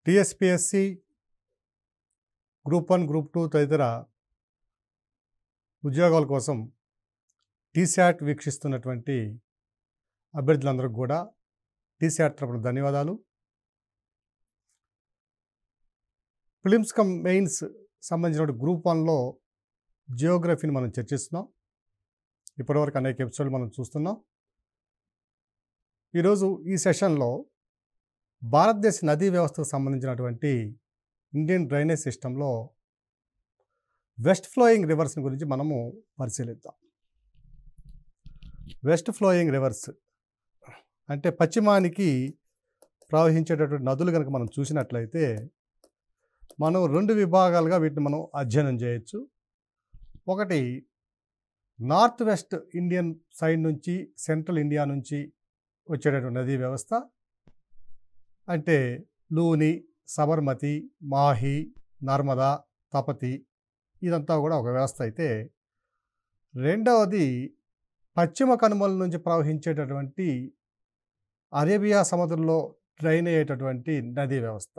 TSPSC group 1, group 2 తదితర ఉద్యోగాల కోసం టీశాట్ వీక్షిస్తున్నటువంటి అభ్యర్థులందరికీ కూడా టీశాట్ తరపున ధన్యవాదాలు. ప్రిలిమ్స్ కమ్ మెయిన్స్ సంబంధించిన గ్రూప్ 1లో జియోగ్రఫీని మనం చర్చిస్తున్నాం. ఇప్పటివరకు అనేక ఎపిసోడ్లు మనం చూస్తున్నాం. ఈరోజు ఈ సెషన్లో భారతదేశ నదీ వ్యవస్థకు సంబంధించినటువంటి ఇండియన్ డ్రైనేజ్ సిస్టంలో వెస్ట్ ఫ్లోయింగ్ రివర్స్ గురించి మనము పరిశీలిద్దాం. వెస్ట్ ఫ్లోయింగ్ రివర్స్ అంటే పశ్చిమానికి ప్రవహించేటటువంటి నదులు కనుక మనం చూసినట్లయితే మనం 2 విభాగాలుగా వీటిని మనం అధ్యయనం చేయొచ్చు. ఒకటి నార్త్ వెస్ట్ ఇండియన్ సైడ్ నుంచి సెంట్రల్ ఇండియా నుంచి వచ్చేటటువంటి నదీ వ్యవస్థ అంటే లూని, సబర్మతి, మాహి, నర్మదా, తపతి ఇదంతా కూడా ఒక వ్యవస్థ అయితే, రెండవది పశ్చిమ కనుమల నుంచి ప్రవహించేటటువంటి అరేబియా సముద్రంలో డ్రైన్ అయ్యేటటువంటి నదీ వ్యవస్థ.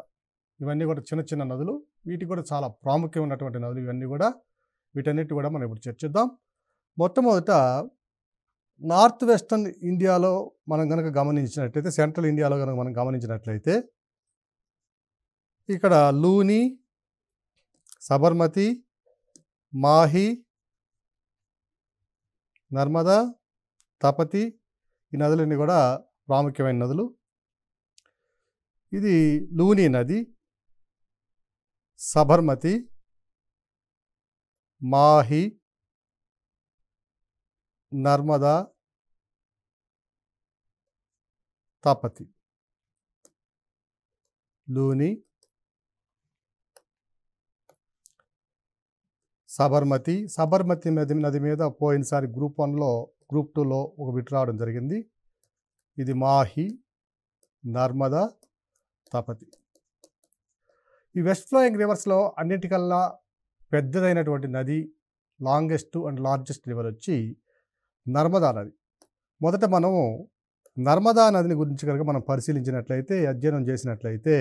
ఇవన్నీ కూడా చిన్న చిన్న నదులు, వీటికి కూడా చాలా ప్రాముఖ్యం ఉన్నటువంటి నదులు ఇవన్నీ కూడా. వీటన్నిటి కూడా మనం ఇప్పుడు చర్చిద్దాం. మొట్టమొదట నార్త్ వెస్టర్న్ ఇండియాలో మనం కనుక గమనించినట్లయితే, సెంట్రల్ ఇండియాలో కనుక మనం గమనించినట్లయితే ఇక్కడ లూని, సబర్మతి, మాహి, నర్మదా, తపతి ఈ నదులన్నీ కూడా ప్రాముఖ్యమైన నదులు. ఇది లూని నది, సబర్మతి, మాహి, నర్మదా, తపతి. లూని, సబర్మతి నది మీద పోయినసారి గ్రూప్ 1లో గ్రూప్ 2లో ఒక బిట్ రావడం జరిగింది. ఇది మాహి, నర్మదా, తపతి. ఈ వెస్ట్ ఫ్లోయింగ్ రివర్స్లో అన్నిటికల్లా పెద్దదైనటువంటి నది, లాంగెస్ట్ అండ్ లార్జెస్ట్ రివర్ వచ్చి నర్మదా నది. మొదట మనము నర్మదా నదిని గురించి కనుక మనం పరిశీలించినట్లయితే, అధ్యయనం చేసినట్లయితే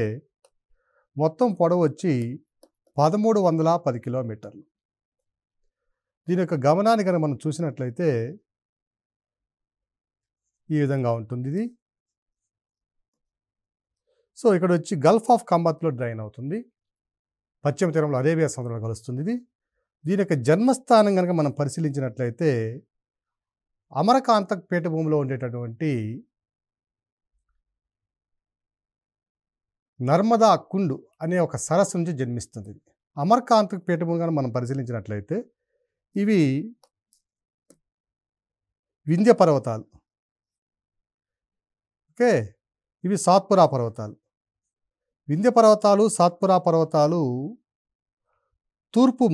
మొత్తం పొడవు వచ్చి 1310 కిలోమీటర్లు. దీని యొక్క గమనాన్ని కనుక మనం చూసినట్లయితే ఈ విధంగా ఉంటుంది ఇది. సో ఇక్కడ వచ్చి గల్ఫ్ ఆఫ్ కంబత్లో డ్రైన్ అవుతుంది, పశ్చిమ తీరంలో అరేబియా సముద్రంలో కలుస్తుంది ఇది. దీని యొక్క జన్మస్థానం కనుక మనం పరిశీలించినట్లయితే అమరకాంతక్ పీఠభూమిలో ఉండేటటువంటి నర్మదా కుండ్ అనే ఒక సరస్సు నుంచి జన్మిస్తుంది. అమరకాంతక్ పీఠభూమి కనుక మనం పరిశీలించినట్లయితే ఇవి వింధ్య పర్వతాలు, ఓకే, ఇవి సాత్పురా పర్వతాలు. వింధ్య పర్వతాలు, సాత్పురా పర్వతాలు తూర్పు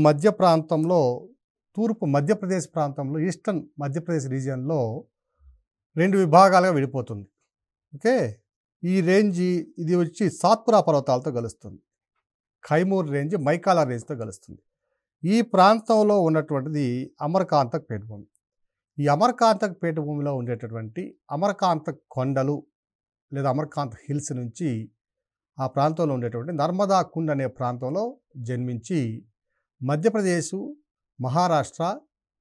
మధ్యప్రదేశ్ ప్రాంతంలో ఈస్టర్న్ మధ్యప్రదేశ్ రీజియన్లో 2 విభాగాలుగా విడిపోతుంది. ఓకే, ఈ రేంజ్ ఇది వచ్చి సాత్పురా పర్వతాలతో కలుస్తుంది. ఖైమూర్ రేంజ్ మైకాలా రేంజ్తో కలుస్తుంది. ఈ ప్రాంతంలో ఉన్నటువంటిది అమరకాంతక్ పీఠభూమి. ఈ అమరకాంతక్ పీఠభూమిలో ఉండేటటువంటి అమరకాంతక్ కొండలు లేదా అమరకాంతక్ హిల్స్ నుంచి ఆ ప్రాంతంలో ఉండేటువంటి నర్మదా కుండ్ అనే ప్రాంతంలో జన్మించి మధ్యప్రదేశ్, మహారాష్ట్ర,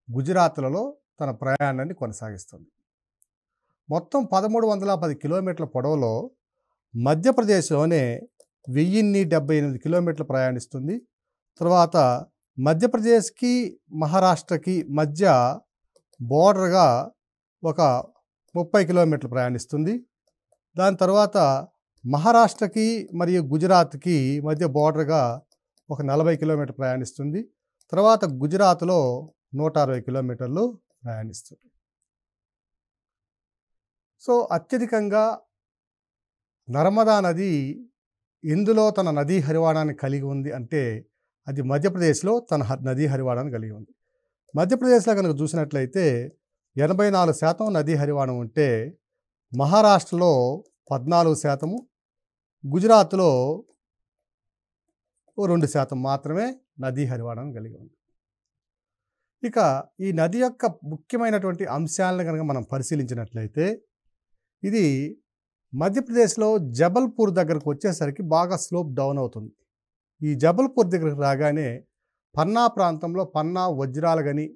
గుజరాత్లలో తన ప్రయాణాన్ని కొనసాగిస్తుంది. మొత్తం 1310 కిలోమీటర్ల పొడవులో మధ్యప్రదేశ్లోనే 1078 కిలోమీటర్లు ప్రయాణిస్తుంది. తర్వాత మధ్యప్రదేశ్కి మహారాష్ట్రకి మధ్య బోర్డర్గా ఒక 30 కిలోమీటర్లు ప్రయాణిస్తుంది. దాని తర్వాత మహారాష్ట్రకి మరియు గుజరాత్కి మధ్య బోర్డర్గా ఒక 40 కిలోమీటర్లు ప్రయాణిస్తుంది. తర్వాత గుజరాత్లో 160 కిలోమీటర్లు ప్రయాణిస్తుంది. సో అత్యధికంగా నర్మదా నది ఎందులో తన నదీ హరివాణాన్ని కలిగి ఉంది అంటే అది మధ్యప్రదేశ్లో తన నదీ హరివాణాన్ని కలిగి ఉంది. మధ్యప్రదేశ్లో కనుక చూసినట్లయితే 84% నదీ హరివాణం ఉంటే మహారాష్ట్రలో 14%, గుజరాత్లో 2% మాత్రమే నదీ హరివాణం కలిగి ఉంది. ఇక ఈ నది యొక్క ముఖ్యమైనటువంటి అంశాలను కనుక మనం పరిశీలించినట్లయితే ఇది మధ్యప్రదేశ్లో జబల్పూర్ దగ్గరకు వచ్చేసరికి బాగా స్లోప్ డౌన్ అవుతుంది. ఈ జబల్పూర్ దగ్గరకు రాగానే పన్నా ప్రాంతంలో పన్నా వజ్రాలు గని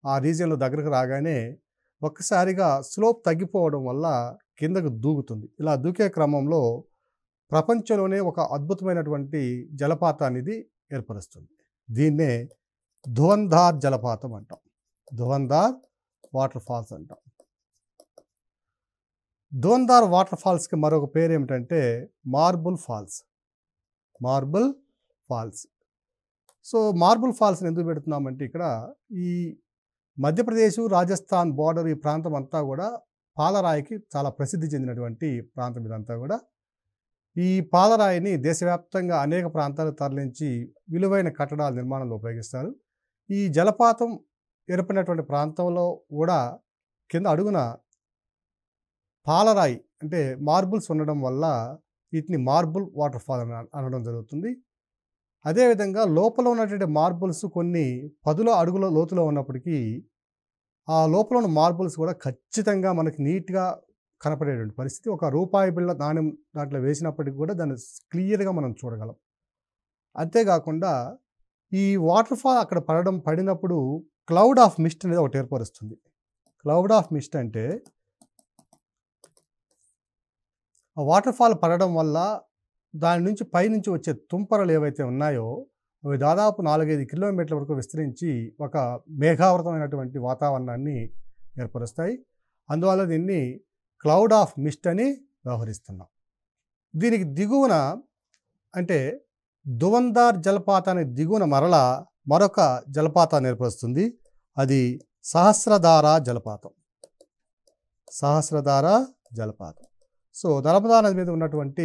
ఆ రీజియన్లో దగ్గరకు రాగానే ఒక్కసారిగా స్లోప్ తగ్గిపోవడం వల్ల కిందకు దూకుతుంది. ఇలా దూకే క్రమంలో ప్రపంచంలోనే ఒక అద్భుతమైనటువంటి జలపాతాన్ని ఇది ఏర్పరుస్తుంది. దీన్నే ధువంధార్ జలపాతం అంటాం. ధువంధార్ వాటర్ ఫాల్స్ అంటాం. ధువంధార్ వాటర్ ఫాల్స్కి మరొక పేరు ఏమిటంటే marble falls. Marble falls. So marble ఫాల్స్ని ఎందుకు పెడుతున్నామంటే ఇక్కడ ఈ మధ్యప్రదేశ్ రాజస్థాన్ బార్డర్ ఈ ప్రాంతం అంతా కూడా పాలరాయికి చాలా ప్రసిద్ధి చెందినటువంటి ప్రాంతం ఇదంతా కూడా. ఈ పాలరాయిని దేశవ్యాప్తంగా అనేక ప్రాంతాలకు తరలించి విలువైన కట్టడాల నిర్మాణంలో ఉపయోగిస్తారు. ఈ జలపాతం ఏర్పడినటువంటి ప్రాంతంలో కూడా కింద అడుగున పాలరాయి అంటే మార్బుల్స్ ఉండడం వల్ల వీటిని మార్బుల్ వాటర్ ఫాల్ అనడం జరుగుతుంది. అదేవిధంగా లోపల ఉన్నటువంటి మార్బుల్స్ కొన్ని 10 అడుగుల లోతులో ఉన్నప్పటికీ ఆ లోపల ఉన్న మార్బుల్స్ కూడా ఖచ్చితంగా మనకి నీట్గా కనపడేటువంటి పరిస్థితి. ఒక రూపాయి బిళ్ళ నాణ్యం దాంట్లో వేసినప్పటికీ కూడా దాన్ని క్లియర్గా మనం చూడగలం. అంతేకాకుండా ఈ వాటర్ ఫాల్ అక్కడ పడినప్పుడు క్లౌడ్ ఆఫ్ మిస్ట్ అనేది ఒకటి ఏర్పరుస్తుంది. క్లౌడ్ ఆఫ్ మిస్ట్ అంటే ఆ వాటర్ ఫాల్ పడడం వల్ల దాని నుంచి పైనుంచి వచ్చే తుంపరలు ఏవైతే ఉన్నాయో అవి దాదాపు 4-5 కిలోమీటర్ల వరకు విస్తరించి ఒక మేఘావృతమైనటువంటి వాతావరణాన్ని ఏర్పరుస్తాయి. అందువల్ల దీన్ని క్లౌడ్ ఆఫ్ మిస్ట్ అని వ్యవహరిస్తున్నాం. దీనికి దిగువన అంటే ధువంధార్ జలపాతానికి దిగువన మరొక జలపాతాన్ని ఏర్పరుస్తుంది. అది సహస్రధార జలపాతం. సహస్రధార జలపాతం. సో నర్మదా నది మీద ఉన్నటువంటి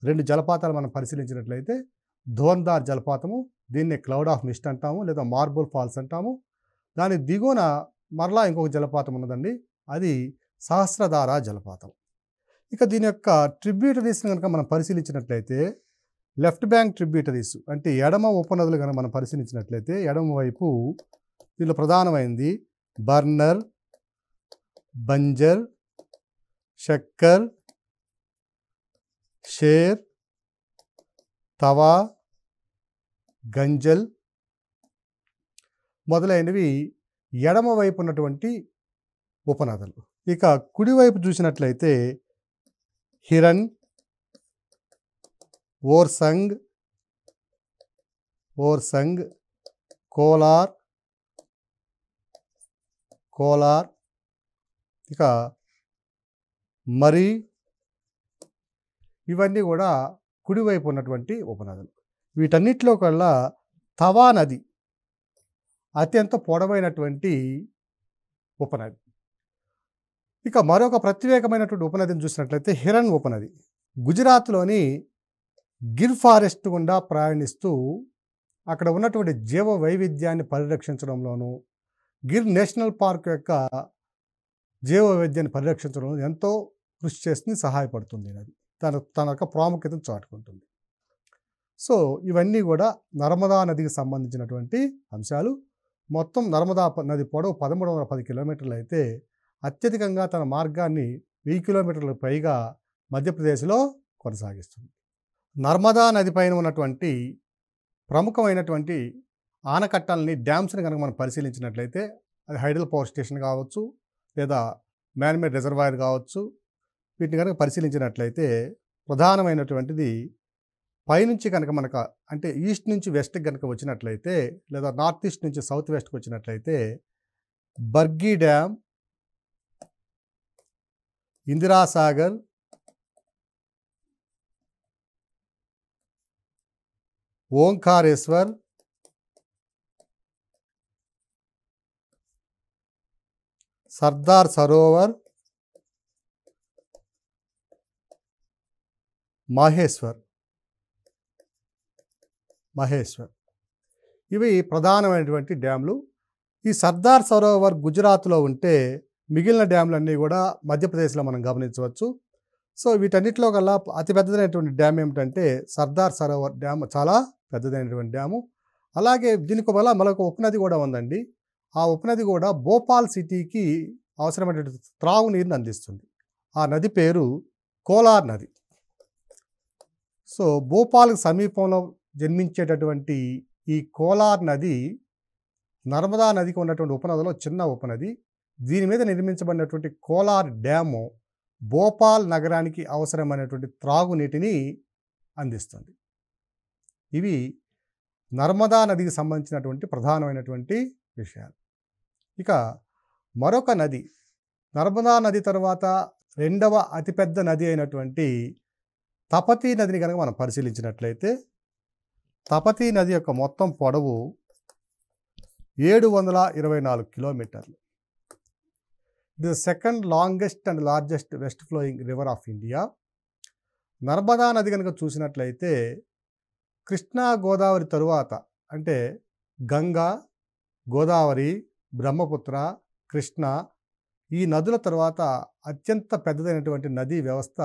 2 జలపాతాలు మనం పరిశీలించినట్లయితే ధువంధార్ జలపాతము, దీన్నే క్లౌడ్ ఆఫ్ మిస్ట్ అంటాము లేదా మార్బుల్ ఫాల్స్ అంటాము. దాని దిగువన మరలా ఇంకొక జలపాతం ఉన్నదండి, అది సహస్రధార జలపాతం. ఇక దీని యొక్క ట్రిబ్యూటరీస్ని కనుక మనం పరిశీలించినట్లయితే లెఫ్ట్ బ్యాంక్ ట్రిబ్యూటరీస్ అంటే ఎడమ ఉపనదులు కనుక మనం పరిశీలించినట్లయితే ఎడమ వైపు దీనిలో ప్రధానమైనది బర్నర్, బంజర్, షక్కర్, షేర్, తవా, గంజల్ మొదలైనవి ఎడమ వైపు ఉన్నటువంటి ఉపనదులు. ఇక కుడివైపు చూసినట్లయితే హిరన్, ఓర్సంగ్, కోలార్, ఇక మరి ఇవన్నీ కూడా కుడివైపు ఉన్నటువంటి ఉపనదులు. వీటన్నిటిలో కల్లా తవా నది అత్యంత పొడవైనటువంటి ఉపనది. ఇక మరొక ప్రత్యేకమైనటువంటి ఉపనదిని చూసినట్లయితే హిరన్ ఉపనది. గుజరాత్లోని గిర్ ఫారెస్ట్ గుండా ప్రయాణిస్తూ అక్కడ ఉన్నటువంటి జీవ వైవిధ్యాన్ని పరిరక్షించడంలోనూ గిర్ నేషనల్ పార్క్ యొక్క జీవ వైవిధ్యాన్ని పరిరక్షించడంలో ఎంతో కృషి చేసి సహాయపడుతుంది. నది తన యొక్క ప్రాముఖ్యతను చాటుకుంటుంది. సో ఇవన్నీ కూడా నర్మదా నదికి సంబంధించినటువంటి అంశాలు. మొత్తం నర్మదా నది పొడవు 1310 కిలోమీటర్లు అయితే అత్యధికంగా తన మార్గాన్ని 1000 కిలోమీటర్లకు పైగా మధ్యప్రదేశ్లో కొనసాగిస్తుంది. నర్మదా నది పైన ఉన్నటువంటి ప్రముఖమైనటువంటి ఆనకట్టల్ని, డ్యామ్స్ని కనుక మనం పరిశీలించినట్లయితే అది హైడల్ పవర్ స్టేషన్ కావచ్చు లేదా మ్యాన్మేడ్ రిజర్వాయర్ కావచ్చు. వీటిని కనుక పరిశీలించినట్లయితే ప్రధానమైనటువంటిది పైనుంచి కనుక మనకు అంటే ఈస్ట్ నుంచి వెస్ట్కి కనుక వచ్చినట్లయితే లేదా నార్త్ ఈస్ట్ నుంచి సౌత్ వెస్ట్కి వచ్చినట్లయితే బర్గీ డ్యామ్, ఇందిరాసాగర్, ఓంకారేశ్వర్, సర్దార్ సరోవర్, మహేశ్వర్ ఇవి ప్రధానమైనటువంటి డ్యామ్లు. ఈ సర్దార్ సరోవర్ గుజరాత్లో ఉంటే మిగిలిన డ్యామ్లన్నీ కూడా మధ్యప్రదేశ్లో మనం గమనించవచ్చు. సో వీటన్నిటిలో కల్లా అతిపెద్దదైనటువంటి డ్యామ్ ఏమిటంటే సర్దార్ సరోవర్ డ్యామ్ చాలా పెద్దదైనటువంటి డ్యాము. అలాగే దీనికి వల్ల మరొక ఉపనది కూడా ఉందండి. ఆ ఉపనది కూడా భోపాల్ సిటీకి అవసరమైనటువంటి త్రాగునీరుని అందిస్తుంది. ఆ నది పేరు కోలార్ నది. సో భోపాల్కి సమీపంలో జన్మించేటటువంటి ఈ కోలార్ నది నర్మదా నదికి ఉన్నటువంటి ఉపనదిలో చిన్న ఉపనది. దీని మీద నిర్మించబడినటువంటి కోలార్ డ్యాము భోపాల్ నగరానికి అవసరమైనటువంటి త్రాగునీటిని అందిస్తుంది. ఇవి నర్మదా నదికి సంబంధించినటువంటి ప్రధానమైనటువంటి విషయాలు. ఇక మరొక నది, నర్మదా నది తర్వాత రెండవ అతిపెద్ద నది అయినటువంటి తపతీ నదిని కనుక మనం పరిశీలించినట్లయితే, తపతీ నది యొక్క మొత్తం పొడవు 724 కిలోమీటర్లు. It is the second longest and largest west flowing river of India. Narmada నది కనుక చూసినట్లయితే కృష్ణా గోదావరి తరువాత, అంటే గంగా, గోదావరి, బ్రహ్మపుత్ర, కృష్ణ, ఈ నదుల తర్వాత అత్యంత పెద్దదైనటువంటి నదీ వ్యవస్థ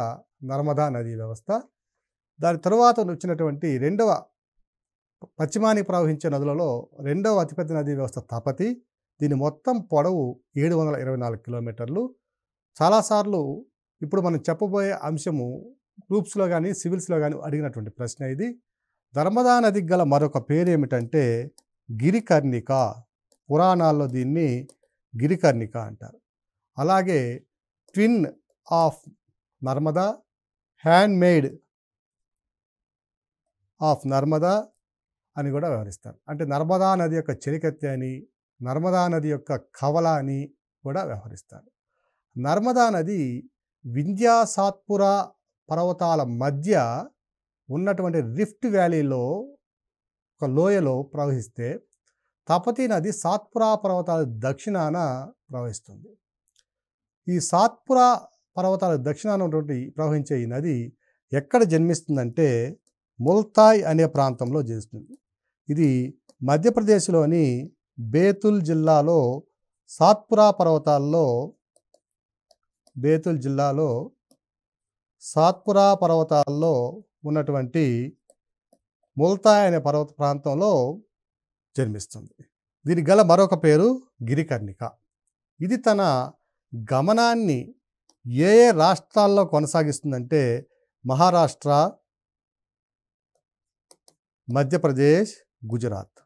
నర్మదా నదీ వ్యవస్థ. దాని తరువాత వచ్చినటువంటి రెండవ పశ్చిమానికి ప్రవహించే నదులలో రెండవ అతిపెద్ద నదీ వ్యవస్థ తపతి. దీని మొత్తం పొడవు 724 కిలోమీటర్లు. చాలాసార్లు ఇప్పుడు మనం చెప్పబోయే అంశము గ్రూప్స్లో కానీ సివిల్స్లో కానీ అడిగినటువంటి ప్రశ్న ఇది. నర్మదా నదికి గల మరొక పేరు ఏమిటంటే గిరికర్ణిక. పురాణాల్లో దీన్ని గిరికర్ణిక అంటారు. అలాగే twin of Narmada, hand made of Narmada అని కూడా వ్యవహరిస్తారు. అంటే నర్మదా నది యొక్క చెలికత్తె అని, నర్మదా నది యొక్క కవల అని కూడా వ్యవహరిస్తారు. నర్మదా నది వింధ్యా సాత్పురా పర్వతాల మధ్య ఉన్నటువంటి రిఫ్ట్ వ్యాలీలో ఒక లోయలో ప్రవహిస్తే, తపతీ నది సాత్పురా పర్వతాల దక్షిణాన ప్రవహిస్తుంది. ఈ సాత్పురా పర్వతాల దక్షిణాన ఉన్నటువంటి ప్రవహించే ఈ నది ఎక్కడ జన్మిస్తుందంటే ముల్తాయ్ అనే ప్రాంతంలో జన్మిస్తుంది. ఇది మధ్యప్రదేశ్లోని బేతుల్ జిల్లాలో సాత్పురా పర్వతాల్లో ఉన్నటువంటి ముల్తాయ్ అనే పర్వత ప్రాంతంలో జన్మిస్తుంది. దీనికి గల మరొక పేరు గిరికర్ణిక. ఇది తన గమనాన్ని ఏ ఏ రాష్ట్రాల్లో కొనసాగిస్తుందంటే మహారాష్ట్ర, మధ్యప్రదేశ్, గుజరాత్.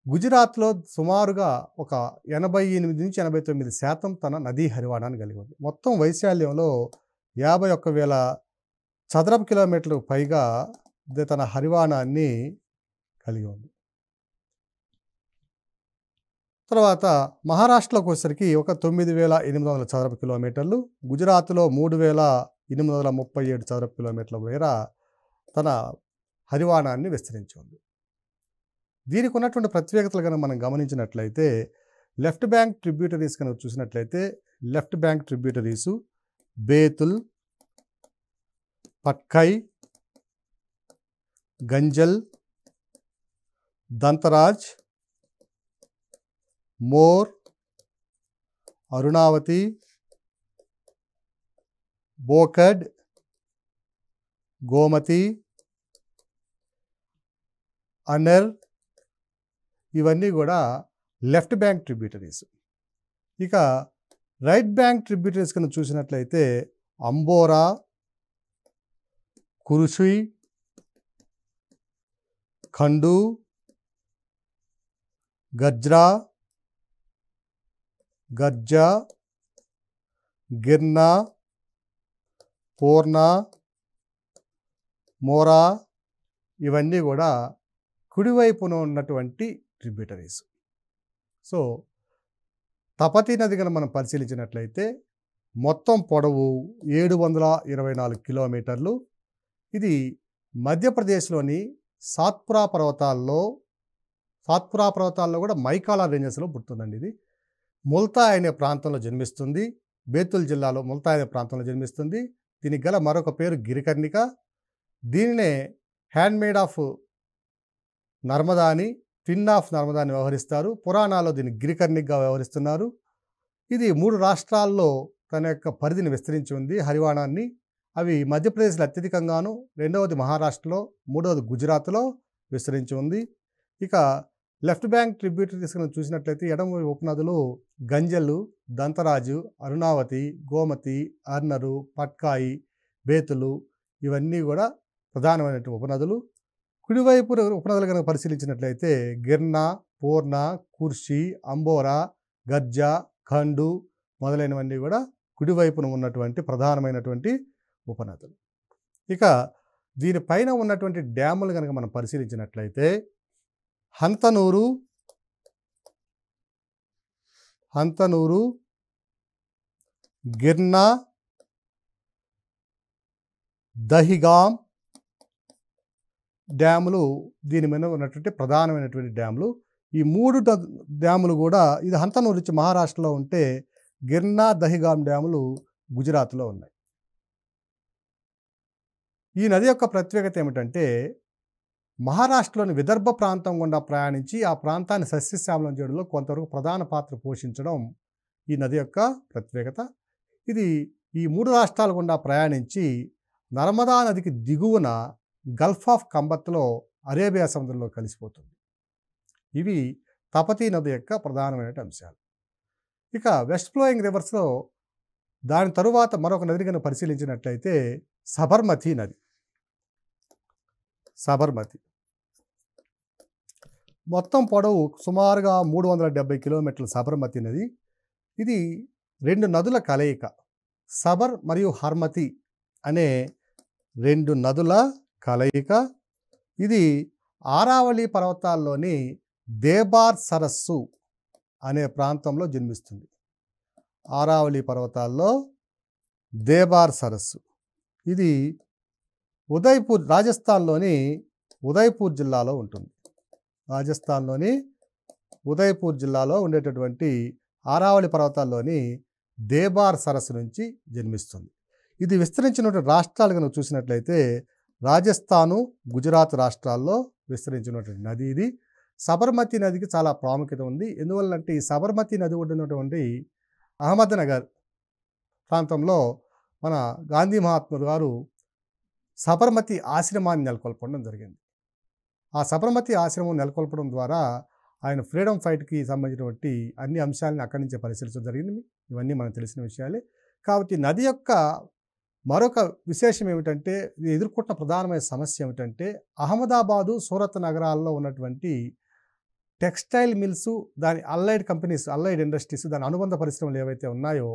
గుజరాత్లో సుమారుగా ఒక 88-89% తన నదీ హరివాణాన్ని కలిగి ఉంది. మొత్తం వైశాల్యంలో 51,000 చదరపు కిలోమీటర్లకు పైగా తన హరివాణాన్ని కలిగి ఉంది. తర్వాత మహారాష్ట్రలోకి వచ్చేసరికి ఒక 9,800 చదరపు కిలోమీటర్లు, గుజరాత్లో 3,837 చదరపు కిలోమీటర్ల మేర తన హరివాణాన్ని విస్తరించి ఉంది. దీనికి ఉన్నటువంటి ప్రత్యేకతలు కనుక మనం గమనించినట్లయితే, లెఫ్ట్ బ్యాంక్ ట్రిబ్యూటరీస్ కనుక చూసినట్లయితే, left bank tributaries Betul, Patkai, Ganjal, Dantaraj, Mor, Arunavati, Bokad, Gomati, Aner, ఇవన్నీ కూడా లెఫ్ట్ బ్యాంక్ ట్రిబ్యూటరీస్. ఇక రైట్ బ్యాంక్ ట్రిబ్యూటరీస్ కనుక చూసినట్లయితే అంబోరా, కురుషి, ఖండు, గర్జా, గిర్నా, పూర్ణ, మోరా, ఇవన్నీ కూడా కుడివైపున ఉన్నటువంటి ట్రిబ్యూటరీస్. సో తపతీ నది కనుక మనం పరిశీలించినట్లయితే మొత్తం పొడవు 724 కిలోమీటర్లు. ఇది మధ్యప్రదేశ్లోని సాత్పురా పర్వతాల్లో కూడా మైకాలా రేంజెస్లో పుడుతుందండి. ఇది ముల్తాయ్ అనే ప్రాంతంలో జన్మిస్తుంది. బేతుల్ జిల్లాలో ముల్తాయ్ అనే ప్రాంతంలో జన్మిస్తుంది. దీనికి గల మరొక పేరు గిరికర్ణిక. దీనినే హ్యాండ్ మేడ్ ఆఫ్ నర్మదా అని, ట్విన్ ఆఫ్ నర్మదా అని వ్యవహరిస్తారు. పురాణాల్లో దీన్ని గిరికర్ణికగా వ్యవహరిస్తున్నారు. ఇది 3 రాష్ట్రాల్లో తన యొక్క పరిధిని విస్తరించి ఉంది, హరివాణాన్ని. అవి మధ్యప్రదేశ్లో అత్యధికంగాను, రెండవది మహారాష్ట్రలో, మూడవది గుజరాత్లో విస్తరించి ఉంది. ఇక లెఫ్ట్ బ్యాంక్ ట్రిబ్యూటరీస్ మనం చూసినట్లయితే ఎడమ ఉపనదులు గంజలు, దంతరాజు, అరుణావతి, గోమతి, అర్నరు, పట్కాయి, బేతులు ఇవన్నీ కూడా ప్రధానమైనటువంటి ఉపనదులు. కుడివైపు ఉపనదులు కనుక పరిశీలించినట్లయితే గిర్నా, పూర్ణ, కుర్షి, అంబోరా, గర్జా, ఖండు మొదలైనవన్నీ కూడా కుడివైపున ఉన్నటువంటి ప్రధానమైనటువంటి ఉపనదులు. ఇక దీనిపైన ఉన్నటువంటి డ్యాములు కనుక మనం పరిశీలించినట్లయితే హంతనూరు, గిర్నా, దహిగాం డ్యాములు దీని మీద ఉన్నటువంటి ప్రధానమైనటువంటి డ్యాములు. ఈ 3 డ్యాములు కూడా ఇది హంతనూరు నుంచి మహారాష్ట్రలో ఉంటే గిర్నా, దహిగాం డ్యాములు గుజరాత్లో ఉన్నాయి. ఈ నది యొక్క ప్రత్యేకత ఏమిటంటే మహారాష్ట్రలోని విదర్భ ప్రాంతం గుండా ప్రయాణించి ఆ ప్రాంతాన్ని సస్యశ్యామలం చేయడంలో కొంతవరకు ప్రధాన పాత్ర పోషించడం ఈ నది యొక్క ప్రత్యేకత. ఇది ఈ 3 రాష్ట్రాల గుండా ప్రయాణించి నర్మదా నదికి దిగువన గల్ఫ్ ఆఫ్ కంబత్లో అరేబియా సముద్రంలో కలిసిపోతుంది. ఇవి తపతీ నది యొక్క ప్రధానమైన అంశాలు. ఇక వెస్ట్ ఫ్లోయింగ్ రివర్స్లో దాని తరువాత మరొక నదిని కనుక పరిశీలించినట్లయితే సబర్మతి నది. మొత్తం పొడవు సుమారుగా 370 కిలోమీటర్ల సబర్మతి నది. ఇది 2 నదుల కలయిక. సబర్ మరియు హర్మతి అనే 2 నదుల కలయిక. ఇది ఆరావళి పర్వతాల్లోని దేబార్ సరస్సు అనే ప్రాంతంలో జన్మిస్తుంది. ఆరావళి పర్వతాల్లో దేబార్ సరస్సు ఇది ఉదయ్పూర్, రాజస్థాన్లోని ఉదయ్పూర్ జిల్లాలో ఉంటుంది. రాజస్థాన్లోని ఉదయ్పూర్ జిల్లాలో ఉండేటటువంటి ఆరావళి పర్వతాల్లోని దేబార్ సరస్సు నుంచి జన్మిస్తుంది. ఇది విస్తరించినటువంటి రాష్ట్రాలు కనుక చూసినట్లయితే రాజస్థాను, గుజరాత్ రాష్ట్రాల్లో విస్తరించినటువంటి నది ఇది. సబర్మతి నదికి చాలా ప్రాముఖ్యత ఉంది. ఎందువల్లంటే ఈ సబర్మతి నది ఒడ్డునటువంటి అహ్మద్నగర్ ప్రాంతంలో మన గాంధీ మహాత్ముడు గారు సబర్మతి ఆశ్రమాన్ని నెలకొల్పడం జరిగింది. ఆ సబర్మతి ఆశ్రమం నెలకొల్పడం ద్వారా ఆయన ఫ్రీడమ్ ఫైట్కి సంబంధించినటువంటి అన్ని అంశాలను అక్కడి నుంచే పరిశీలించడం జరిగింది. ఇవన్నీ మనకు తెలిసిన విషయాలే. కాబట్టి నది యొక్క మరొక విశేషం ఏమిటంటే ఇది ఎదుర్కొంటున్న ప్రధానమైన సమస్య ఏమిటంటే అహ్మదాబాదు, సూరత్ నగరాల్లో ఉన్నటువంటి టెక్స్టైల్ మిల్సు, దాని అల్లైడ్ కంపెనీస్, అల్లైడ్ ఇండస్ట్రీస్, దాని అనుబంధ పరిశ్రమలు ఏవైతే ఉన్నాయో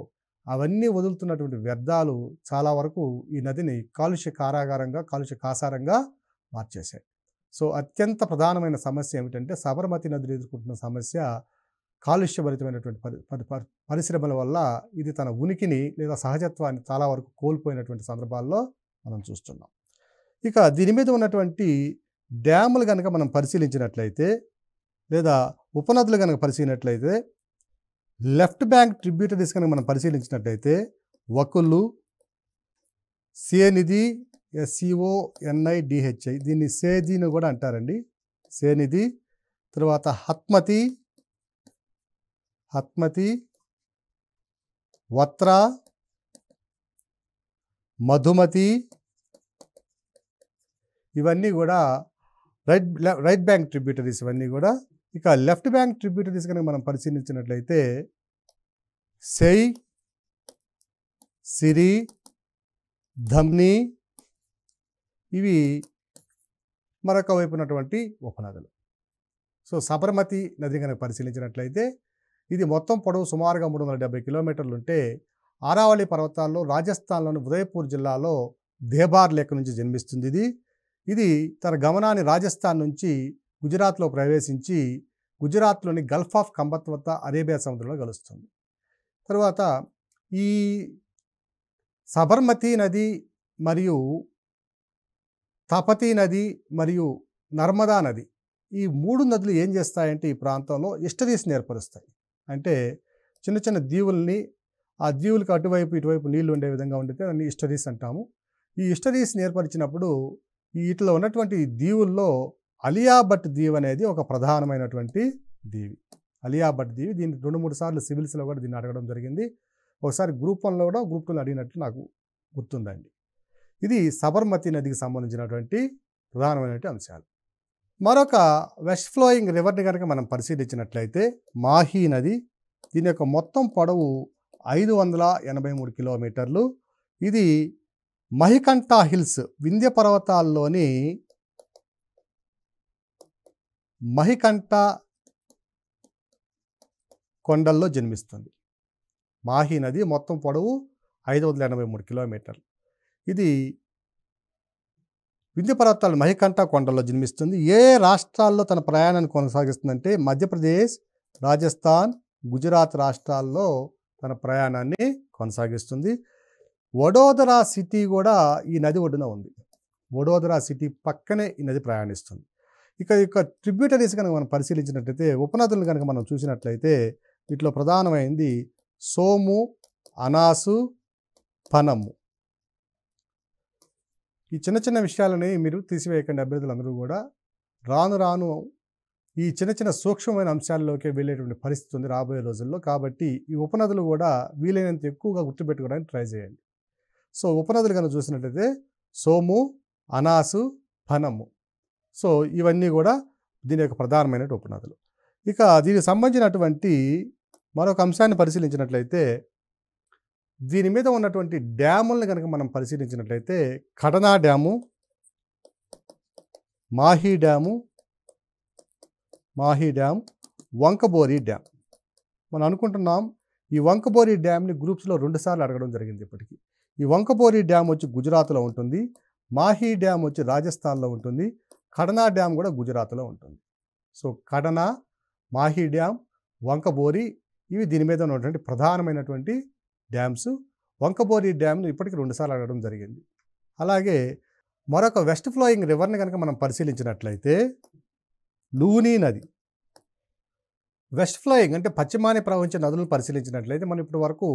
అవన్నీ వదులుతున్నటువంటి వ్యర్థాలు చాలా వరకు ఈ నదిని కాలుష్య కాసారంగా మార్చేశాయి. సో అత్యంత ప్రధానమైన సమస్య ఏమిటంటే సబర్మతి నదిని ఎదుర్కొంటున్న సమస్య కాలుష్యభరితమైనటువంటి పరిశ్రమల వల్ల ఇది తన ఉనికిని లేదా సహజత్వాన్ని చాలా వరకు కోల్పోయినటువంటి సందర్భాల్లో మనం చూస్తున్నాం. ఇక దీని మీద ఉన్నటువంటి డ్యాములు కనుక మనం పరిశీలించినట్లయితే లేదా ఉపనదులు కనుక పరిశీలించినట్లయితే లెఫ్ట్ బ్యాంక్ ట్రిబ్యూటరీస్ కనుక మనం పరిశీలించినట్లయితే వకులు, సేనిధి, SCONIDHI, దీన్ని సేదిని కూడా అంటారండి, సేనిధి. తర్వాత హత్మతి, వత్ర, మధుమతి ఇవన్నీ కూడా రైట్ బ్యాంక్ ట్రిబ్యూటరీస్ ఇవన్నీ కూడా. ఇక లెఫ్ట్ బ్యాంక్ ట్రిబ్యూటరీస్ కనుక మనం పరిశీలించినట్లయితే సై, సిరి, ధమ్ని ఇవి మరొక వైపు ఉన్నటువంటి ఉపనదులు. సో సబర్మతి నది కనుక పరిశీలించినట్లయితే ఇది మొత్తం పొడవు సుమారుగా 370 కిలోమీటర్లు ఉంటే ఆరావళి పర్వతాల్లో రాజస్థాన్లోని ఉదయపూర్ జిల్లాలో దేబార్ లేక్ నుంచి జన్మిస్తుంది. ఇది తన గమనాన్ని రాజస్థాన్ నుంచి గుజరాత్లో ప్రవేశించి గుజరాత్లోని గల్ఫ్ ఆఫ్ కంబత్ వద్ద అరేబియా సముద్రంలో కలుస్తుంది. తరువాత ఈ సబర్మతి నది మరియు తపతీ నది మరియు నర్మదా నది ఈ 3 నదులు ఏం చేస్తాయంటే ఈ ప్రాంతంలో ఈస్టరీస్ని ఏర్పరుస్తాయి. అంటే చిన్న చిన్న దీవుల్ని, ఆ దీవులకు అటువైపు ఇటువైపు నీళ్లు ఉండే విధంగా ఉండితే దాన్ని ఈస్టరీస్ అంటాము. ఈ ఈస్టరీస్ని ఏర్పరిచినప్పుడు వీటిలో ఉన్నటువంటి దీవుల్లో అలియాభట్ దీవ్ అనేది ఒక ప్రధానమైనటువంటి దీవి. అలియాభట్ దీవి, దీన్ని 2-3 సార్లు సివిల్స్లో కూడా దీన్ని అడగడం జరిగింది. ఒకసారి గ్రూప్ 1లో కూడా గ్రూప్ 2లో అడిగినట్లు నాకు గుర్తుందండి. ఇది సబర్మతి నదికి సంబంధించినటువంటి ప్రధానమైనటువంటి అంశాలు. మరొక వెస్ట్ ఫ్లోయింగ్ రివర్ని కనుక మనం పరిశీలించినట్లయితే మాహీ నది. దీని యొక్క మొత్తం పొడవు 583 కిలోమీటర్లు. ఇది మహికంఠ హిల్స్, వింధ్య పర్వతాల్లోని మహికంఠ కొండల్లో జన్మిస్తుంది. మాహీ నది మొత్తం పొడవు 583 కిలోమీటర్లు. ఇది వింధ్య పర్వతాలు మహికంఠ కొండల్లో జన్మిస్తుంది. ఏ రాష్ట్రాల్లో తన ప్రయాణాన్ని కొనసాగిస్తుందంటే మధ్యప్రదేశ్, రాజస్థాన్, గుజరాత్ రాష్ట్రాల్లో తన ప్రయాణాన్ని కొనసాగిస్తుంది. వడోదరా సిటీ కూడా ఈ నది ఒడ్డున ఉంది. వడోదరా సిటీ పక్కనే ఈ నది ప్రయాణిస్తుంది. ఇక ట్రిబ్యూటరీస్ కనుక మనం పరిశీలించినట్లయితే, ఉపనదులను కనుక మనం చూసినట్లయితే వీటిలో ప్రధానమైనది సోము, అనాసు, పనము. ఈ చిన్న చిన్న విషయాలని మీరు తీసివేయకండి అభ్యర్థులందరూ కూడా. రాను రాను ఈ చిన్న చిన్న సూక్ష్మమైన అంశాల్లోకి వెళ్ళేటువంటి పరిస్థితి ఉంది రాబోయే రోజుల్లో. కాబట్టి ఈ ఉపనదులు కూడా వీలైనంత ఎక్కువగా గుర్తుపెట్టుకోవడానికి ట్రై చేయండి. సో ఉపనదులు కనుక చూసినట్లయితే సోము, అనాసు, పనము. సో ఇవన్నీ కూడా దీని యొక్క ప్రధానమైన ఉపనదులు. ఇక దీనికి సంబంధించినటువంటి మరొక అంశాన్ని పరిశీలించినట్లయితే, దీని మీద ఉన్నటువంటి డ్యాములను కనుక మనం పరిశీలించినట్లయితే కడనా డ్యాము, మాహీ డ్యాము, వంకబోరి డ్యామ్. మనం అనుకుంటున్నాం ఈ వంకబోరి డ్యామ్ని గ్రూప్స్లో 2 సార్లు అడగడం జరిగింది ఇప్పటికీ. ఈ వంకబోరి డ్యామ్ వచ్చి గుజరాత్లో ఉంటుంది, మాహీ డ్యామ్ వచ్చి రాజస్థాన్లో ఉంటుంది, కడనా డ్యామ్ కూడా గుజరాత్లో ఉంటుంది. సో కడనా, మాహీ డ్యామ్, వంకబోరి ఇవి దీని మీద ఉన్నటువంటి ప్రధానమైనటువంటి డ్యామ్స్. వంకబోరి డ్యామ్ను ఇప్పటికి 2 సార్లు అడగడం జరిగింది. అలాగే మరొక వెస్ట్ ఫ్లోయింగ్ రివర్ని కనుక మనం పరిశీలించినట్లయితే లూనీ నది. వెస్ట్ ఫ్లోయింగ్ అంటే పశ్చిమాన్ని ప్రవహించే నదులను పరిశీలించినట్లయితే మనం ఇప్పటి వరకు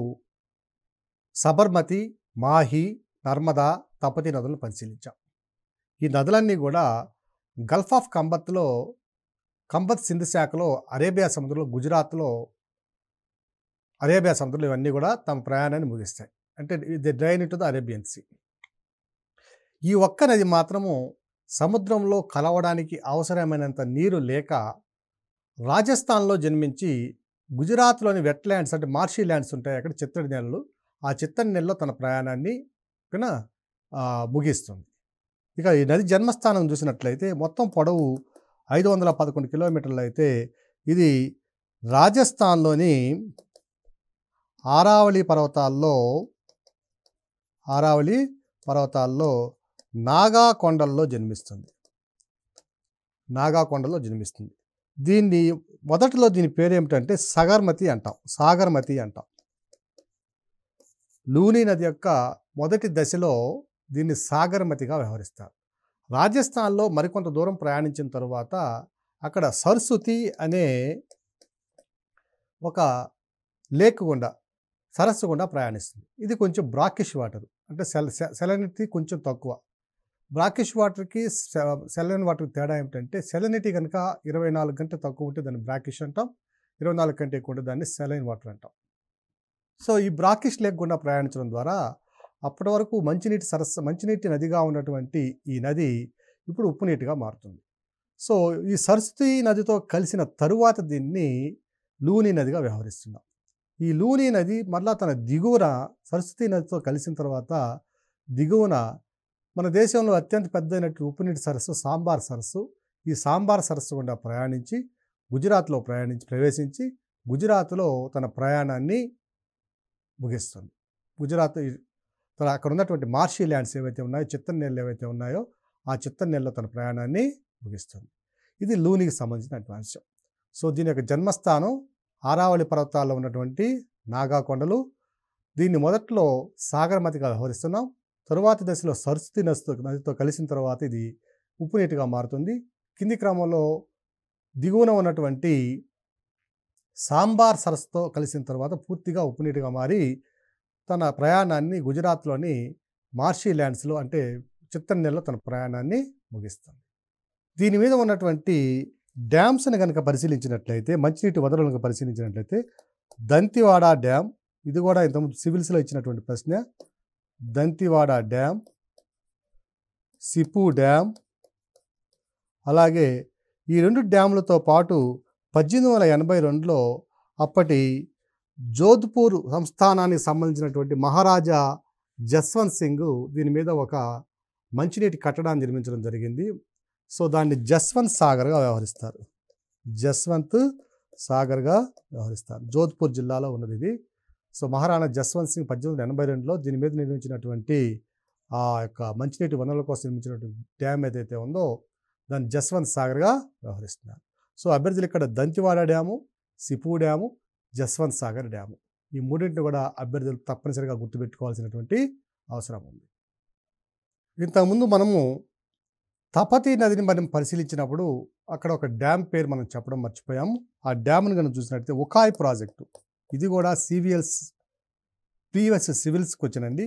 సబర్మతి, మాహీ, నర్మదా, తపతి నదులను పరిశీలించాం. ఈ నదులన్నీ కూడా గల్ఫ్ ఆఫ్ కంబత్లో, కంబత్ సింధు శాఖలో, అరేబియా సముద్రంలో, గుజరాత్లో అరేబియా సముద్రంలో ఇవన్నీ కూడా తమ ప్రయాణాన్ని ముగిస్తాయి. అంటే the drain into the Arabian Sea. ఈ ఒక్క నది మాత్రము సముద్రంలో కలవడానికి అవసరమైనంత నీరు లేక రాజస్థాన్లో జన్మించి గుజరాత్లోని వెట్లాండ్స్ అంటే మార్షీ ల్యాండ్స్ ఉంటాయి అక్కడ, చిత్తడి నేలలు, ఆ చిత్తడి నేలలో తన ప్రయాణాన్ని ముగిస్తుంది. ఇక ఈ నది జన్మస్థానం చూసినట్లయితే మొత్తం పొడవు 511 కిలోమీటర్లు అయితే ఇది రాజస్థాన్లోని ఆరావళి పర్వతాల్లో నాగా కొండల్లో జన్మిస్తుంది. దీన్ని మొదటిలో దీని పేరు ఏమిటంటే సాగర్మతి అంటాం. లూనీ నది యొక్క మొదటి దశలో దీన్ని సాగర్మతిగా వ్యవహరిస్తారు. రాజస్థాన్లో మరికొంత దూరం ప్రయాణించిన తరువాత అక్కడ సరస్వతి అనే ఒక సరస్సు గుండా ప్రయాణిస్తుంది. ఇది కొంచెం బ్రాకిష్ వాటర్, అంటే సెలనిటీ కొంచెం తక్కువ. బ్రాకిష్ వాటర్కి సెలైన్ వాటర్కి తేడా ఏమిటంటే, సెలనిటీ కనుక 24 గంటలు తక్కువ ఉంటే దాన్ని బ్రాకిష్ అంటాం, 24 కంటే ఎక్కువ ఉంటే దాన్ని సెలైన్ వాటర్ అంటాం. సో ఈ బ్రాకిష్ లేక్ గుండా ప్రయాణించడం ద్వారా అప్పటి వరకు మంచినీటి నదిగా ఉన్నటువంటి ఈ నది ఇప్పుడు ఉప్పు నీటిగా మారుతుంది. సో ఈ సరస్వతి నదితో కలిసిన తరువాత దీన్ని లూనీ నదిగా వ్యవహరిస్తున్నాం. ఈ లూనీ నది మరలా తన దిగువన సరస్వతి నదితో కలిసిన తర్వాత దిగువన మన దేశంలో అత్యంత పెద్దైనట్టు ఉప్పు నీటి సరస్సు సాంబార్ సరస్సు. ఈ సాంబార్ సరస్సు గుండా ప్రయాణించి గుజరాత్లో ప్రవేశించి గుజరాత్లో తన ప్రయాణాన్ని ముగిస్తుంది. గుజరాత్ అక్కడ ఉన్నటువంటి మార్షీ ల్యాండ్స్ ఏవైతే ఉన్నాయో, చిత్తడి నేలలు ఏవైతే ఉన్నాయో ఆ చిత్తడి నేలలో తన ప్రయాణాన్ని ముగిస్తుంది. ఇది లూనీకి సంబంధించినటువంటి అంశం. సో దీని యొక్క జన్మస్థానం ఆరావళి పర్వతాల్లో ఉన్నటువంటి నాగా కొండలు. దీన్ని మొదట్లో సాగర్మతిగా వ్యవహరిస్తున్నాం. తరువాతి దశలో సరస్వతి నదితో కలిసిన తర్వాత ఇది ఉప్పు నీటిగా మారుతుంది. కింది క్రమంలో దిగువన ఉన్నటువంటి సాంబార్ సరస్సుతో కలిసిన తర్వాత పూర్తిగా ఉప్పు నీటిగా మారి తన ప్రయాణాన్ని గుజరాత్లోని మార్షీ ల్యాండ్స్లో అంటే చిత్తడి నేలలో తన ప్రయాణాన్ని ముగిస్తుంది. దీని మీద ఉన్నటువంటి డ్యామ్స్ని కనుక పరిశీలించినట్లయితే, మంచినీటి వదలను పరిశీలించినట్లయితే దంతివాడ డ్యామ్, ఇది కూడా ఇంతకుముందు సివిల్స్లో ఇచ్చినటువంటి ప్రశ్న. దంతివాడ డ్యామ్, సిపు డ్యామ్, అలాగే ఈ 2 డ్యాములతో పాటు 1882లో అప్పటి జోధ్పూర్ సంస్థానానికి సంబంధించినటువంటి మహారాజా జస్వంత్ సింగ్ దీని మీద ఒక మంచినీటి కట్టడాన్ని నిర్మించడం జరిగింది. సో దాన్ని జస్వంత్ సాగర్గా వ్యవహరిస్తారు. జస్వంత్ సాగర్గా వ్యవహరిస్తారు. జోధ్పూర్ జిల్లాలో ఉన్నది ఇది. సో మహారాణా జస్వంత్ సింగ్ 1882లో దీని మీద నిర్మించినటువంటి ఆ యొక్క మంచినీటి వనరుల కోసం నిర్మించినటువంటి డ్యామ్ ఏదైతే ఉందో దాన్ని జస్వంత్ సాగర్గా వ్యవహరిస్తున్నారు. సో అభ్యర్థులు ఇక్కడ Dantiwada dam, Sipu dam, Jaswant Sagar dam ఈ మూడింటిని కూడా అభ్యర్థులు తప్పనిసరిగా గుర్తుపెట్టుకోవాల్సినటువంటి అవసరం ఉంది. ఇంతకుముందు మనము తపతీ నదిని మనం పరిశీలించినప్పుడు అక్కడ ఒక డ్యామ్ పేరు మనం చెప్పడం మర్చిపోయాము. ఆ డ్యామ్ను కనుక చూసినట్లయితే ఉకాయ్ ప్రాజెక్టు, ఇది కూడా ప్రీవియస్ సివిల్స్కి వచ్చినండి.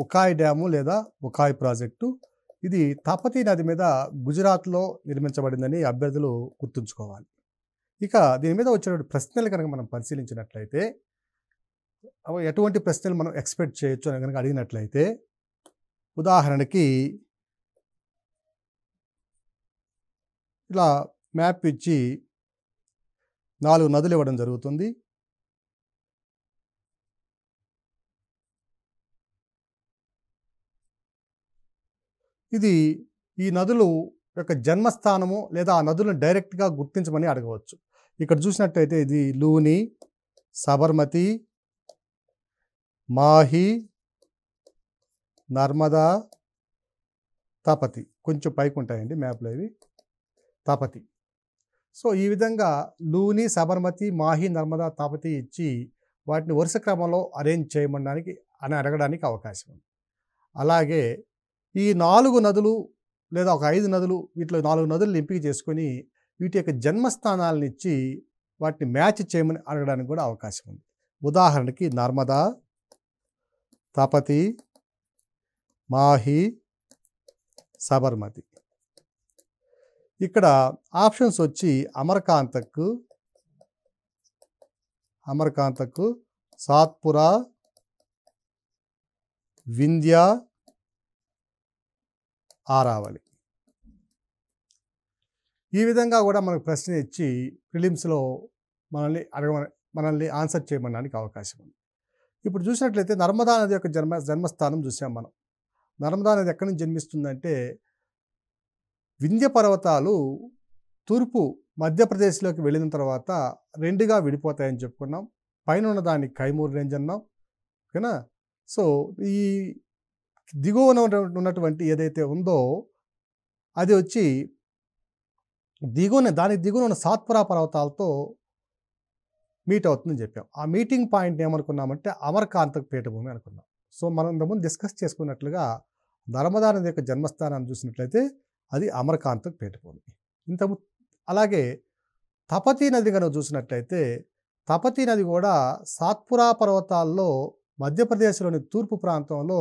ఉకాయ్ డ్యాము లేదా ఉకాయ్ ప్రాజెక్టు ఇది తపతీ నది మీద గుజరాత్లో నిర్మించబడిందని అభ్యర్థులు గుర్తుంచుకోవాలి. ఇక దీని మీద వచ్చేటువంటి ప్రశ్నలు కనుక మనం పరిశీలించినట్లయితే ఎటువంటి ప్రశ్నలు మనం ఎక్స్పెక్ట్ చేయొచ్చు అని కనుక అడిగినట్లయితే, ఉదాహరణకి ఇలా మ్యాప్ ఇచ్చి 4 నదులు ఇవ్వడం జరుగుతుంది. ఇది ఈ నదులు యొక్క జన్మస్థానము లేదా ఆ నదులను డైరెక్ట్గా గుర్తించమని అడగవచ్చు. ఇక్కడ చూసినట్టయితే ఇది లూని, సబర్మతి, మాహి, నర్మదా, తపతి. కొంచెం పైకి ఉంటాయండి మ్యాప్లో ఇవి. తపతి. సో ఈ విధంగా లూని, సబర్మతి, మాహి, నర్మదా, తపతి ఇచ్చి వాటిని వరుస క్రమంలో అరేంజ్ చేయమనడానికి అని అడగడానికి అవకాశం ఉంది. అలాగే ఈ 4 నదులు లేదా ఒక 5 నదులు, వీటిలో 4 నదులను ఎంపిక చేసుకొని వీటి యొక్క జన్మస్థానాలను ఇచ్చి వాటిని మ్యాచ్ చేయమని అడగడానికి కూడా అవకాశం ఉంది. ఉదాహరణకి నర్మదా, తపతి, మాహి, సబర్మతి. ఇక్కడ ఆప్షన్స్ వచ్చి అమర్కాంతక్, సాత్పురా, వింధ్య, ఆరావళి. ఈ విధంగా కూడా మనకు ప్రశ్న ఇచ్చి ప్రిలిమ్స్లో మనల్ని ఆన్సర్ చేయమనడానికి అవకాశం ఉంది. ఇప్పుడు చూసినట్లయితే నర్మదా నది యొక్క జన్మస్థానం చూసాం మనం. నర్మదా నది ఎక్కడి నుంచి జన్మిస్తుందంటే వింధ్య పర్వతాలు తూర్పు మధ్యప్రదేశ్లోకి వెళ్ళిన తర్వాత 2గా విడిపోతాయని చెప్పుకున్నాం. పైన ఉన్నదాన్ని కైమూర్ రేంజ్ అన్నాం, ఓకేనా. సో ఈ దిగువన ఉన్నటువంటి ఏదైతే ఉందో అది వచ్చి దానికి దిగువన ఉన్న సాత్పురా పర్వతాలతో మీట్ అవుతుందని చెప్పాం. ఆ మీటింగ్ పాయింట్ ఏమనుకున్నామంటే అమర్కాంతక్ పీఠభూమి అనుకున్నాం. సో మనం ఇంతకుముందు డిస్కస్ చేసుకున్నట్లుగా నర్మదా నది యొక్క జన్మస్థానాన్ని చూసినట్లయితే అది అమర్కాంతక్ పీఠభూమి. అలాగే తపతీ నది కనుక చూసినట్లయితే తపతీ నది కూడా సాత్పురా పర్వతాల్లో మధ్యప్రదేశ్లోని తూర్పు ప్రాంతంలో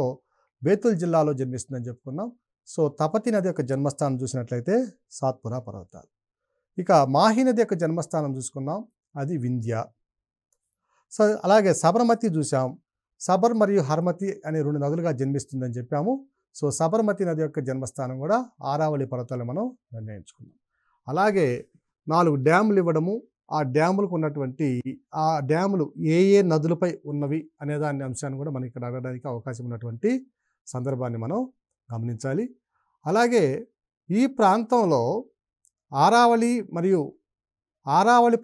బేతుల్ జిల్లాలో జన్మిస్తుందని చెప్పుకున్నాం. సో తపతీ నది యొక్క జన్మస్థానం చూసినట్లయితే సాత్పురా పర్వతాలు. ఇక మాహి నది యొక్క జన్మస్థానం చూసుకున్నాం, అది వింధ్య. సో అలాగే సబర్మతి చూసాం. సబర్ మరియు హర్మతి అనే 2 నదులుగా జన్మిస్తుందని చెప్పాము. సో సబర్మతి నది యొక్క జన్మస్థానం కూడా ఆరావళి పర్వతాలు మనం నిర్ణయించుకున్నాం. అలాగే 4 డ్యాములు ఇవ్వడము, ఆ డ్యాములకు ఉన్నటువంటి ఆ డ్యాములు ఏ నదులపై ఉన్నవి అనే దాని అంశాన్ని కూడా మనకి ఇక్కడ అడగడానికి అవకాశం ఉన్నటువంటి సందర్భాన్ని మనం గమనించాలి. అలాగే ఈ ప్రాంతంలో ఆరావళి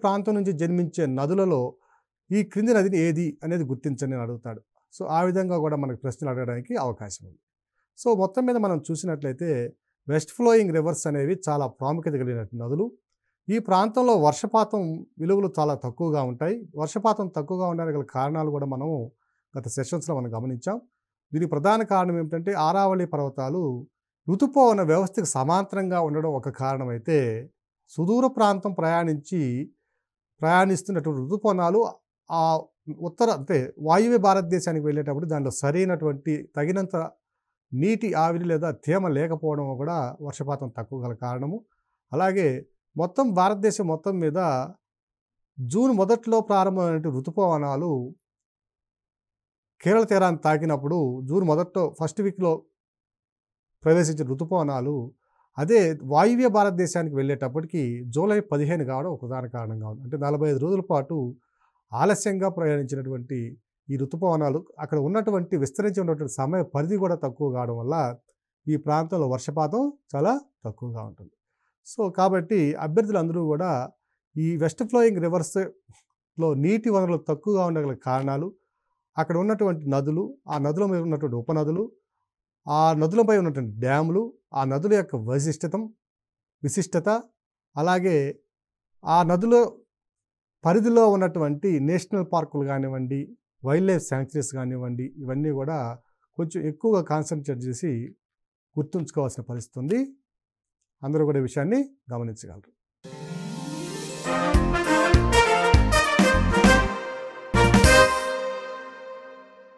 ప్రాంతం నుంచి జన్మించే నదులలో ఈ క్రింది నదిని ఏది అనేది గుర్తించండి అని అడుగుతాడు. సో ఆ విధంగా కూడా మనకు ప్రశ్నలు అడగడానికి అవకాశం ఉంది. సో మొత్తం మీద మనం చూసినట్లయితే వెస్ట్ ఫ్లోయింగ్ రివర్స్ అనేవి చాలా ప్రాముఖ్యత కలిగిన నదులు. ఈ ప్రాంతంలో వర్షపాతం విలువలు చాలా తక్కువగా ఉంటాయి. వర్షపాతం తక్కువగా ఉండడానికి గల కారణాలు కూడా మనం గత సెషన్స్లో మనం గమనించాం. దీనికి ప్రధాన కారణం ఏమిటంటే ఆరావళి పర్వతాలు ఋతుపవన వ్యవస్థకు సమాంతరంగా ఉండడం ఒక కారణం అయితే, సుదూర ప్రాంతం ప్రయాణిస్తున్నటువంటి ఋతుపవనాలు ఆ వాయువ్య భారతదేశానికి వెళ్ళేటప్పుడు దానిలో సరైనటువంటి తగినంత నీటి ఆవిరి లేదా తేమ లేకపోవడం కూడా వర్షపాతం తక్కువ గల కారణము. అలాగే భారతదేశం మొత్తం మీద జూన్ మొదట్లో ప్రారంభమైన ఋతుపవనాలు కేరళ తీరాన్ని తాకినప్పుడు జూన్ మొదట్లో ఫస్ట్ వీక్లో ప్రవేశించిన ఋతుపవనాలు అదే వాయువ్య భారతదేశానికి వెళ్ళేటప్పటికి జూలై 15 కావడం ఒక ప్రధాన కారణంగా ఉంది. అంటే 45 రోజుల పాటు ఆలస్యంగా ప్రయాణించినటువంటి ఈ ఋతుపవనాలు అక్కడ ఉన్నటువంటి విస్తరించి ఉన్నటువంటి సమయ పరిధి కూడా తక్కువ కావడం వల్ల ఈ ప్రాంతంలో వర్షపాతం చాలా తక్కువగా ఉంటుంది. సో కాబట్టి అభ్యర్థులందరూ కూడా ఈ వెస్ట్ ఫ్లోయింగ్ రివర్స్లో నీటి వనరులు తక్కువగా ఉండగల కారణాలు, అక్కడ ఉన్నటువంటి నదులు, ఆ నదుల మీద ఉన్నటువంటి ఉపనదులు, ఆ నదులపై ఉన్నటువంటి డ్యాములు, ఆ నదుల యొక్క విశిష్టత, అలాగే ఆ నదుల పరిధిలో ఉన్నటువంటి నేషనల్ పార్కులు కానివ్వండి, వైల్డ్ లైఫ్ శాంక్చురీస్ కానివ్వండి, ఇవన్నీ కూడా కొంచెం ఎక్కువగా కాన్సన్ట్రేట్ చేసి గుర్తుంచుకోవాల్సిన పరిస్థితి ఉంది. అందరూ కూడా ఈ విషయాన్ని గమనించగలరు.